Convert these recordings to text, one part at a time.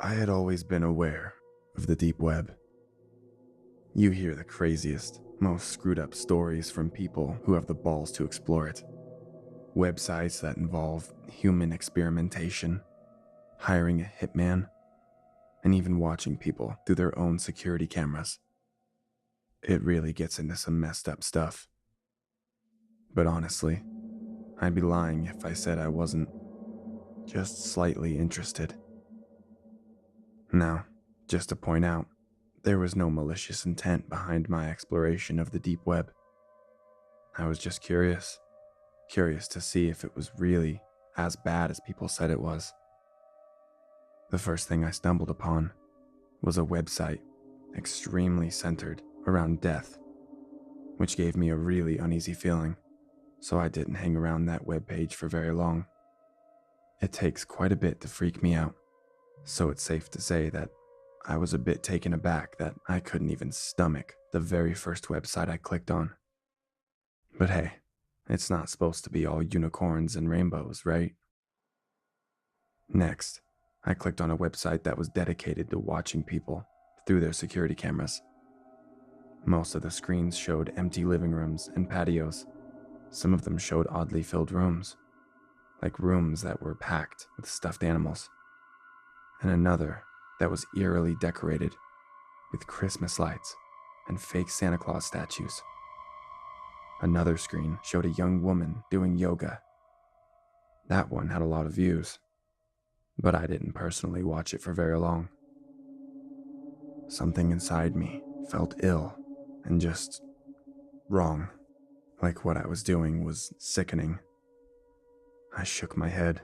I had always been aware of the deep web. You hear the craziest, most screwed up stories from people who have the balls to explore it. Websites that involve human experimentation, hiring a hitman, and even watching people through their own security cameras. It really gets into some messed up stuff. But honestly, I'd be lying if I said I wasn't just slightly interested. Now, just to point out, there was no malicious intent behind my exploration of the deep web. I was just curious to see if it was really as bad as people said it was. The first thing I stumbled upon was a website extremely centered around death, which gave me a really uneasy feeling, so I didn't hang around that webpage for very long. It takes quite a bit to freak me out, so it's safe to say that I was a bit taken aback that I couldn't even stomach the very first website I clicked on. But hey, it's not supposed to be all unicorns and rainbows, right? Next, I clicked on a website that was dedicated to watching people through their security cameras. Most of the screens showed empty living rooms and patios. Some of them showed oddly filled rooms, like rooms that were packed with stuffed animals, and another that was eerily decorated with Christmas lights and fake Santa Claus statues. Another screen showed a young woman doing yoga. That one had a lot of views, but I didn't personally watch it for very long. Something inside me felt ill and just wrong, like what I was doing was sickening. I shook my head,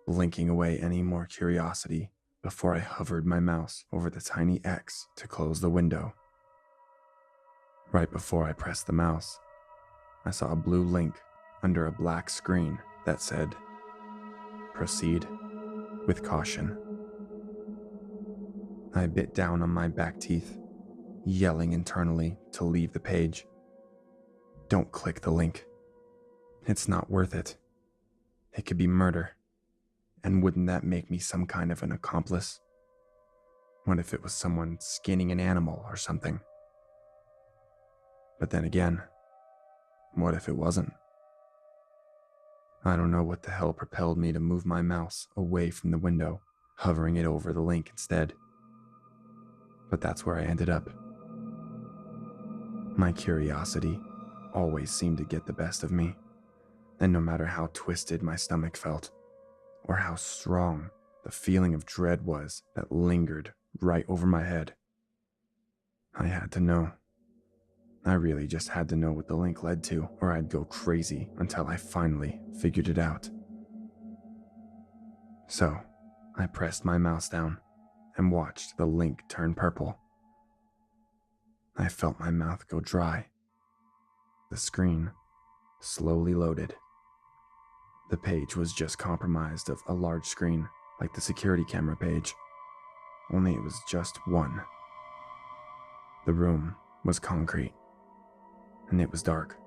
blinking away any more curiosity before I hovered my mouse over the tiny X to close the window. Right before I pressed the mouse, I saw a blue link under a black screen that said, "Proceed with caution." I bit down on my back teeth, yelling internally to leave the page. Don't click the link. It's not worth it. It could be murder. And wouldn't that make me some kind of an accomplice? What if it was someone skinning an animal or something? But then again, what if it wasn't? I don't know what the hell propelled me to move my mouse away from the window, hovering it over the link instead. But that's where I ended up. My curiosity always seemed to get the best of me, and no matter how twisted my stomach felt, or how strong the feeling of dread was that lingered right over my head, I had to know. I really just had to know what the link led to, or I'd go crazy until I finally figured it out. So, I pressed my mouse down and watched the link turn purple. I felt my mouth go dry. The screen slowly loaded. The page was just comprised of a large screen, like the security camera page, only it was just one. The room was concrete, and it was dark.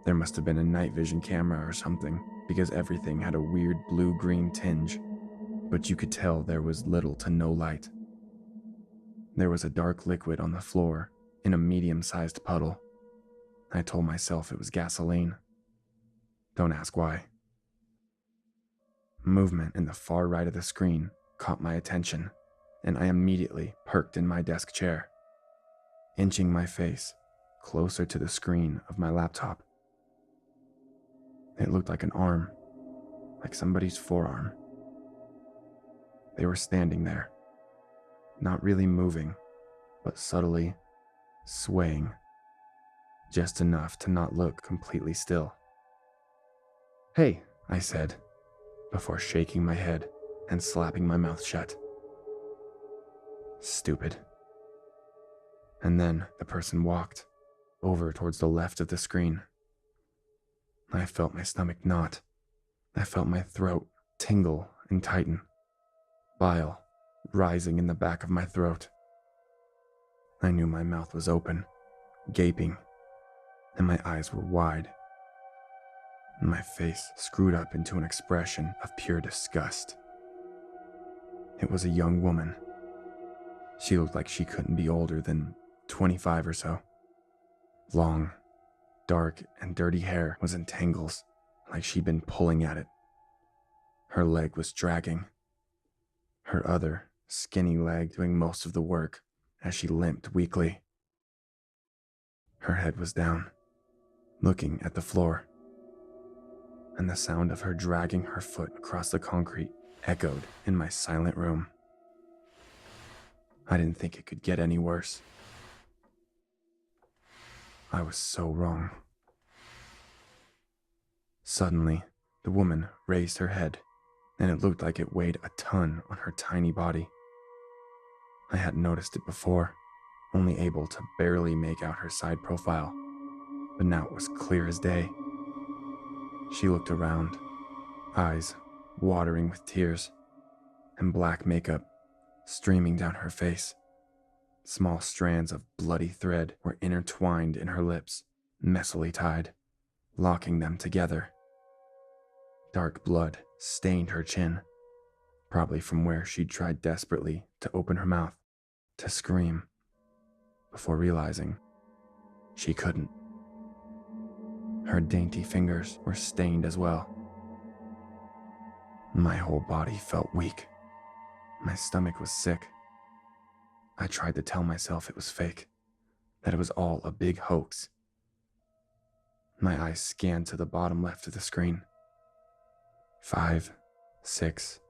There must have been a night vision camera or something, because everything had a weird blue-green tinge, but you could tell there was little to no light. There was a dark liquid on the floor in a medium-sized puddle. I told myself it was gasoline. Don't ask why. Movement in the far right of the screen caught my attention, and I immediately perked in my desk chair, inching my face closer to the screen of my laptop. It looked like an arm, like somebody's forearm. They were standing there, not really moving, but subtly swaying, just enough to not look completely still. "Hey," I said, before shaking my head and slapping my mouth shut. Stupid. And then the person walked over towards the left of the screen. I felt my stomach knot. I felt my throat tingle and tighten, bile rising in the back of my throat. I knew my mouth was open, gaping, and my eyes were wide. My face screwed up into an expression of pure disgust. It was a young woman She looked like she couldn't be older than 25 or so. Long, dark, and dirty hair was in tangles, like she'd been pulling at it. Her leg was dragging, her other, skinny leg doing most of the work as she limped weakly. Her head was down, looking at the floor, and the sound of her dragging her foot across the concrete echoed in my silent room. I didn't think it could get any worse. I was so wrong. Suddenly, the woman raised her head, and it looked like it weighed a ton on her tiny body. I hadn't noticed it before, only able to barely make out her side profile, but now it was clear as day. She looked around, eyes watering with tears, and black makeup streaming down her face. Small strands of bloody thread were intertwined in her lips, messily tied, locking them together. Dark blood stained her chin, probably from where she'd tried desperately to open her mouth, to scream, before realizing she couldn't. Her dainty fingers were stained as well. My whole body felt weak. My stomach was sick. I tried to tell myself it was fake, that it was all a big hoax. My eyes scanned to the bottom left of the screen. 5, 6,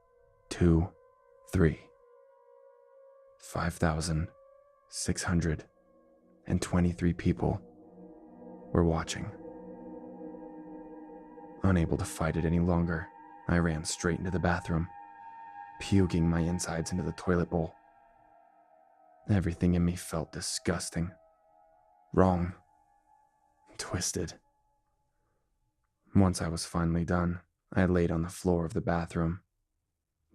2, 3. 5,623 people were watching. Unable to fight it any longer, I ran straight into the bathroom, puking my insides into the toilet bowl. Everything in me felt disgusting, wrong, twisted. Once I was finally done, I laid on the floor of the bathroom,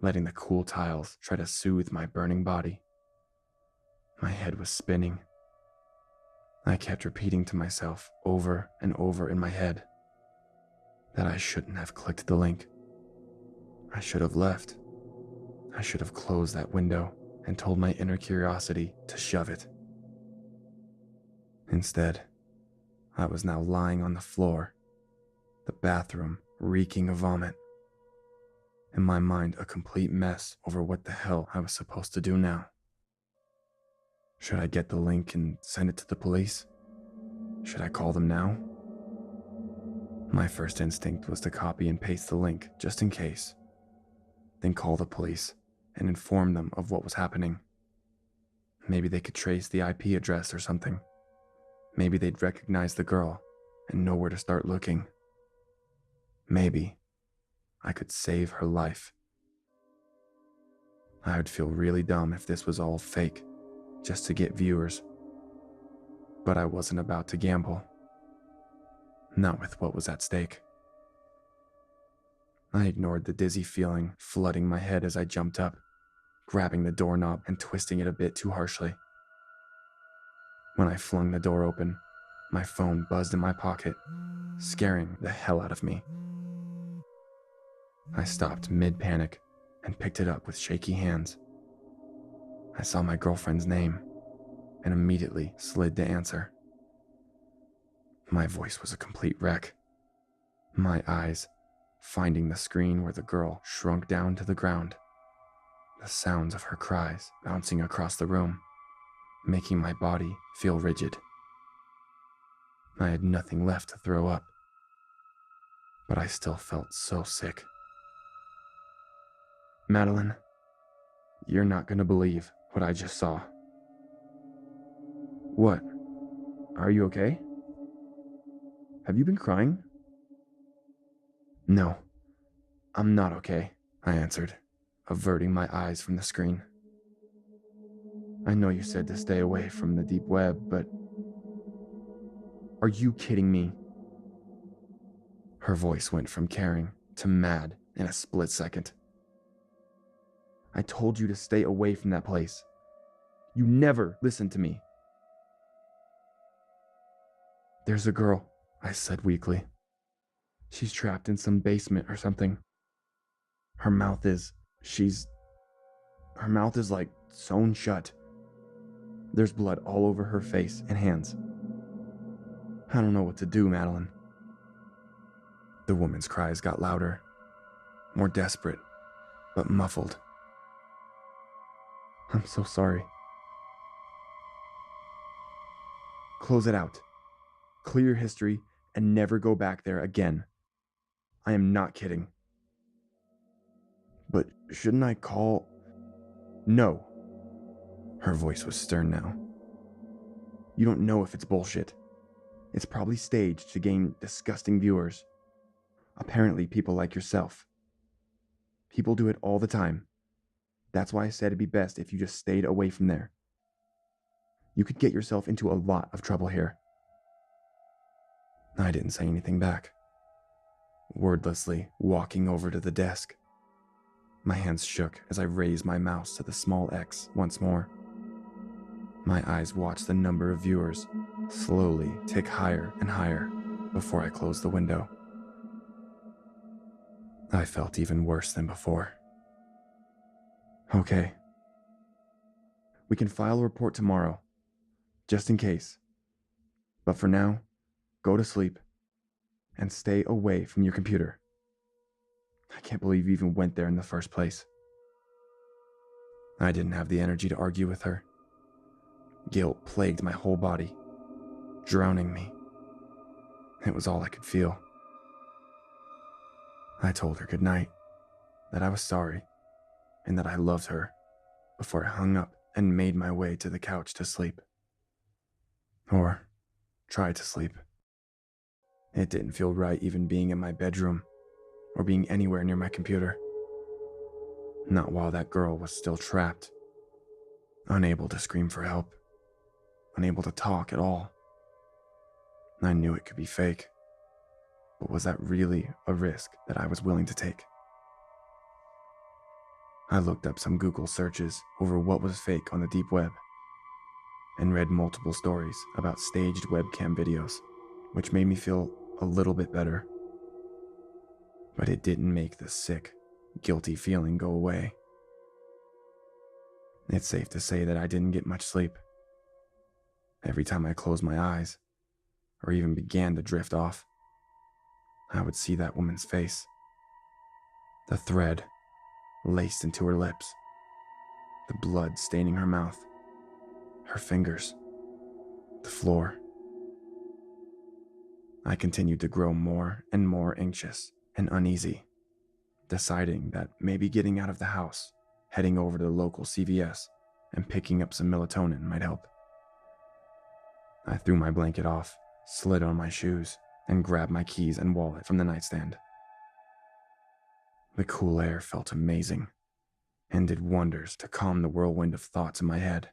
letting the cool tiles try to soothe my burning body. My head was spinning. I kept repeating to myself over and over in my head that I shouldn't have clicked the link. I should have left. I should have closed that window and told my inner curiosity to shove it. Instead, I was now lying on the floor, the bathroom reeking of vomit, in my mind a complete mess over what the hell I was supposed to do now. Should I get the link and send it to the police? Should I call them now? My first instinct was to copy and paste the link just in case, then call the police and inform them of what was happening. Maybe they could trace the IP address or something. Maybe they'd recognize the girl and know where to start looking. Maybe I could save her life. I would feel really dumb if this was all fake, just to get viewers. But I wasn't about to gamble. Not with what was at stake. I ignored the dizzy feeling flooding my head as I jumped up, grabbing the doorknob and twisting it a bit too harshly. When I flung the door open, my phone buzzed in my pocket, scaring the hell out of me. I stopped mid-panic and picked it up with shaky hands. I saw my girlfriend's name and immediately slid to answer. My voice was a complete wreck. My eyes finding the screen where the girl shrunk down to the ground. The sounds of her cries bouncing across the room, making my body feel rigid. I had nothing left to throw up, but I still felt so sick. Madeline, you're not gonna believe what I just saw. What? Are you okay? Have you been crying? No, I'm not okay, I answered, averting my eyes from the screen. I know you said to stay away from the deep web, but... Are you kidding me? Her voice went from caring to mad in a split second. I told you to stay away from that place. You never listened to me. There's a girl, I said weakly. She's trapped in some basement or something. Her mouth is like sewn shut. There's blood all over her face and hands. I don't know what to do, Madeline. The woman's cries got louder, more desperate, but muffled. I'm so sorry. Close it out. Clear your history and never go back there again. I am not kidding. But shouldn't I call? No. Her voice was stern now. You don't know if it's bullshit. It's probably staged to gain disgusting viewers. Apparently, people like yourself. People do it all the time. That's why I said it'd be best if you just stayed away from there. You could get yourself into a lot of trouble here. I didn't say anything back. Wordlessly walking over to the desk. My hands shook as I raised my mouse to the small X once more. My eyes watched the number of viewers slowly tick higher and higher before I closed the window. I felt even worse than before. Okay. We can file a report tomorrow, just in case. But for now, go to sleep and stay away from your computer. I can't believe you even went there in the first place. I didn't have the energy to argue with her. Guilt plagued my whole body, drowning me. It was all I could feel. I told her goodnight, that I was sorry, and that I loved her, before I hung up and made my way to the couch to sleep. Or tried to sleep. It didn't feel right even being in my bedroom, or being anywhere near my computer. Not while that girl was still trapped, unable to scream for help, unable to talk at all. I knew it could be fake, but was that really a risk that I was willing to take? I looked up some Google searches over what was fake on the deep web, and read multiple stories about staged webcam videos, which made me feel a little bit better. But it didn't make the sick, guilty feeling go away. It's safe to say that I didn't get much sleep. Every time I closed my eyes, or even began to drift off, I would see that woman's face. The thread laced into her lips, the blood staining her mouth, her fingers, the floor. I continued to grow more and more anxious and uneasy, deciding that maybe getting out of the house, heading over to the local CVS, and picking up some melatonin might help. I threw my blanket off, slid on my shoes, and grabbed my keys and wallet from the nightstand. The cool air felt amazing, and did wonders to calm the whirlwind of thoughts in my head.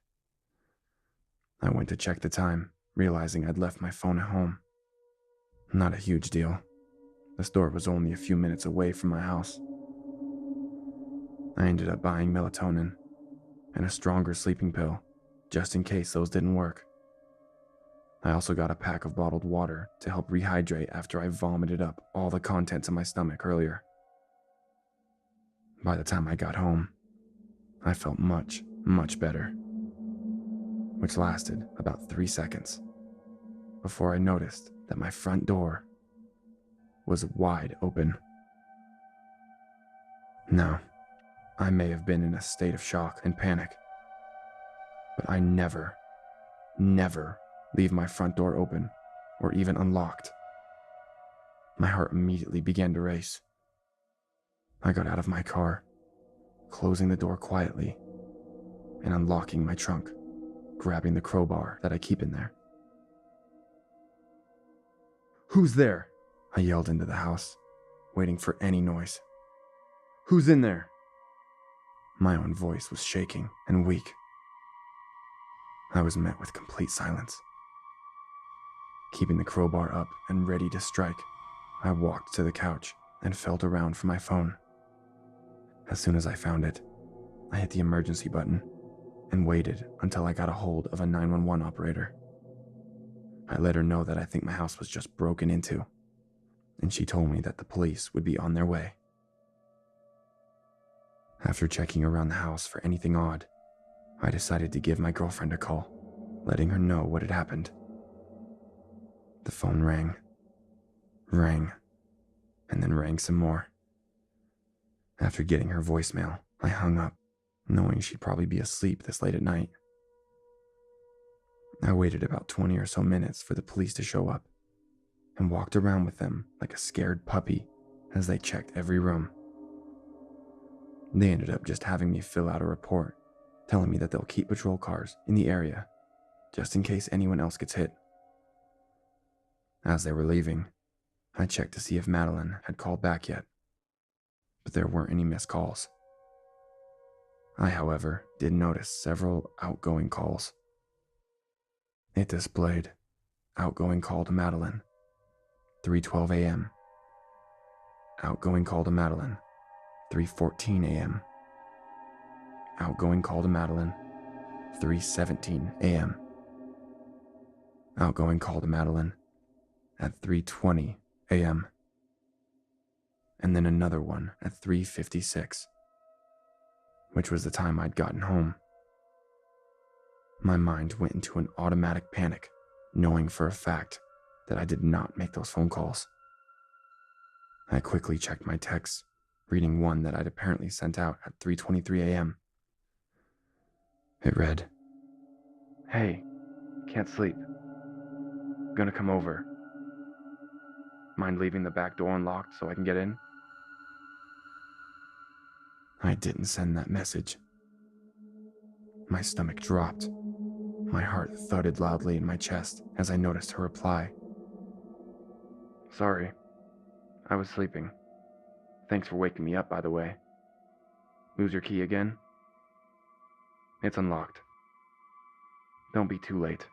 I went to check the time, realizing I'd left my phone at home. Not a huge deal. The store was only a few minutes away from my house. I ended up buying melatonin and a stronger sleeping pill, just in case those didn't work. I also got a pack of bottled water to help rehydrate after I vomited up all the contents of my stomach earlier. By the time I got home, I felt much, much better, which lasted about 3 seconds before I noticed that my front door was wide open. Now, I may have been in a state of shock and panic, but I never leave my front door open or even unlocked. My heart immediately began to race. I got out of my car, closing the door quietly and unlocking my trunk, grabbing the crowbar that I keep in there. "Who's there?" I yelled into the house, waiting for any noise. "Who's in there?" My own voice was shaking and weak. I was met with complete silence. Keeping the crowbar up and ready to strike, I walked to the couch and felt around for my phone. As soon as I found it, I hit the emergency button and waited until I got a hold of a 911 operator. I let her know that I think my house was just broken into, and she told me that the police would be on their way. After checking around the house for anything odd, I decided to give my girlfriend a call. letting her know what had happened. The phone rang, and then rang some more. After getting her voicemail, I hung up, knowing she'd probably be asleep this late at night. I waited about 20 or so minutes for the police to show up, and walked around with them like a scared puppy as they checked every room. They ended up just having me fill out a report, telling me that they'll keep patrol cars in the area, just in case anyone else gets hit. As they were leaving, I checked to see if Madeline had called back yet, but there weren't any missed calls. I, however, did notice several outgoing calls. It displayed outgoing call to Madeline, 3:12 a.m. Outgoing call to Madeline, 3:14 a.m. Outgoing call to Madeline, 3:17 a.m. Outgoing call to Madeline at 3:20 a.m. And then another one at 3:56, which was the time I'd gotten home. My mind went into an automatic panic, knowing for a fact that I did not make those phone calls. I quickly checked my texts, reading one that I'd apparently sent out at 3:23 a.m. It read, "Hey, can't sleep. Gonna come over. Mind leaving the back door unlocked so I can get in?" I didn't send that message. My stomach dropped. My heart thudded loudly in my chest as I noticed her reply. "Sorry, I was sleeping. Thanks for waking me up, by the way. Lose your key again? It's unlocked. Don't be too late."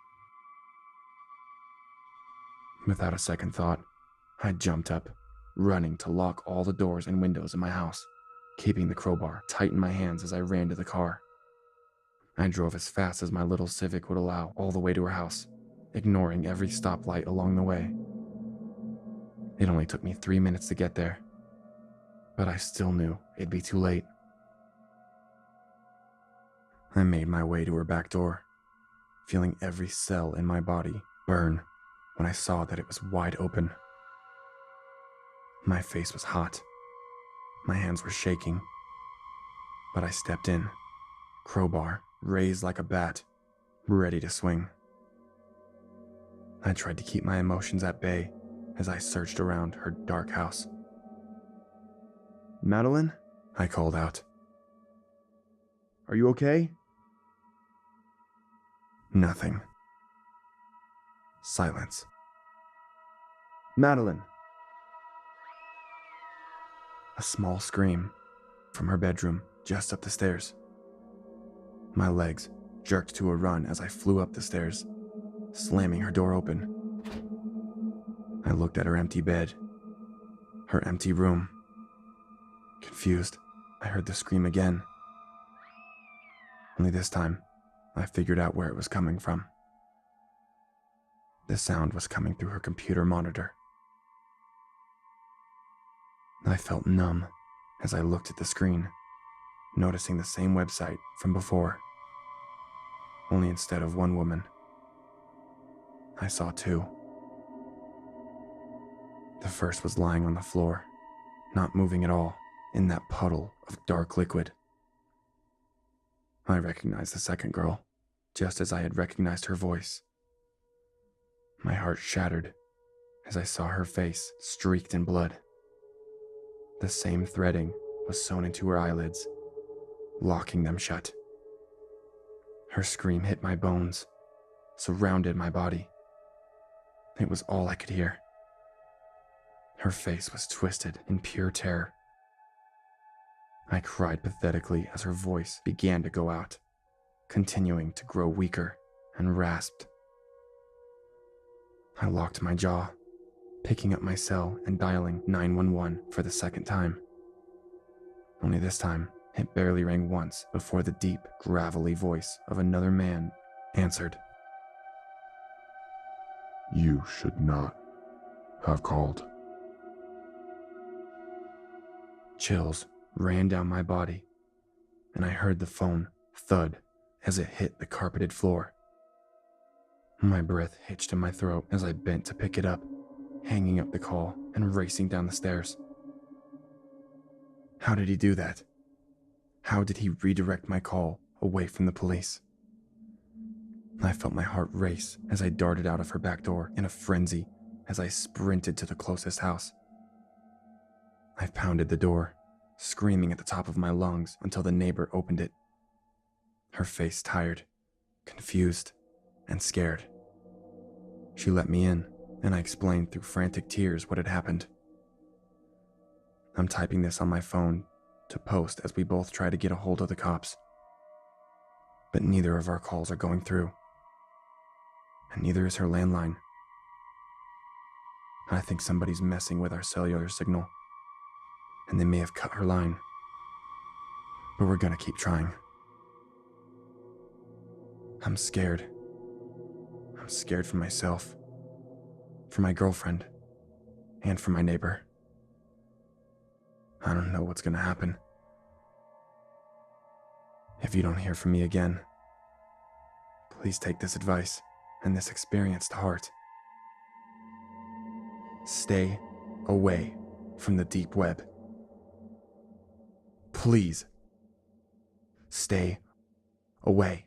Without a second thought, I jumped up, running to lock all the doors and windows in my house, keeping the crowbar tight in my hands as I ran to the car. I drove as fast as my little Civic would allow all the way to her house, ignoring every stoplight along the way. It only took me 3 minutes to get there, but I still knew it'd be too late. I made my way to her back door, feeling every cell in my body burn when I saw that it was wide open. My face was hot. My hands were shaking. But I stepped in, crowbar raised like a bat, ready to swing. I tried to keep my emotions at bay as I searched around her dark house. "Madeline?" I called out. "Are you okay?" Nothing. Silence. "Madeline!" A small scream from her bedroom just up the stairs. My legs jerked to a run as I flew up the stairs, slamming her door open. I looked at her empty bed, her empty room. Confused, I heard the scream again. Only this time, I figured out where it was coming from. The sound was coming through her computer monitor. I felt numb as I looked at the screen, noticing the same website from before. Only instead of one woman, I saw two. The first was lying on the floor, not moving at all, in that puddle of dark liquid. I recognized the second girl, just as I had recognized her voice. My heart shattered as I saw her face streaked in blood. The same threading was sewn into her eyelids, locking them shut. Her scream hit my bones, surrounded my body. It was all I could hear. Her face was twisted in pure terror. I cried pathetically as her voice began to go out, continuing to grow weaker and rasped. I locked my jaw, picking up my cell and dialing 911 for the second time. Only this time, it barely rang once before the deep, gravelly voice of another man answered. "You should not have called." Chills ran down my body, and I heard the phone thud as it hit the carpeted floor. My breath hitched in my throat as I bent to pick it up, hanging up the call and racing down the stairs. How did he do that? How did he redirect my call away from the police? I felt my heart race as I darted out of her back door in a frenzy as I sprinted to the closest house. I pounded the door, screaming at the top of my lungs until the neighbor opened it. Her face tired, confused, and scared. She let me in, and I explained through frantic tears what had happened. I'm typing this on my phone to post as we both try to get a hold of the cops. But neither of our calls are going through. And neither is her landline. I think somebody's messing with our cellular signal, and they may have cut her line. But we're gonna keep trying. I'm scared. I'm scared for myself, for my girlfriend, and for my neighbor. I don't know what's gonna happen. If you don't hear from me again, please take this advice and this experience to heart. Stay away from the deep web. Please, stay away.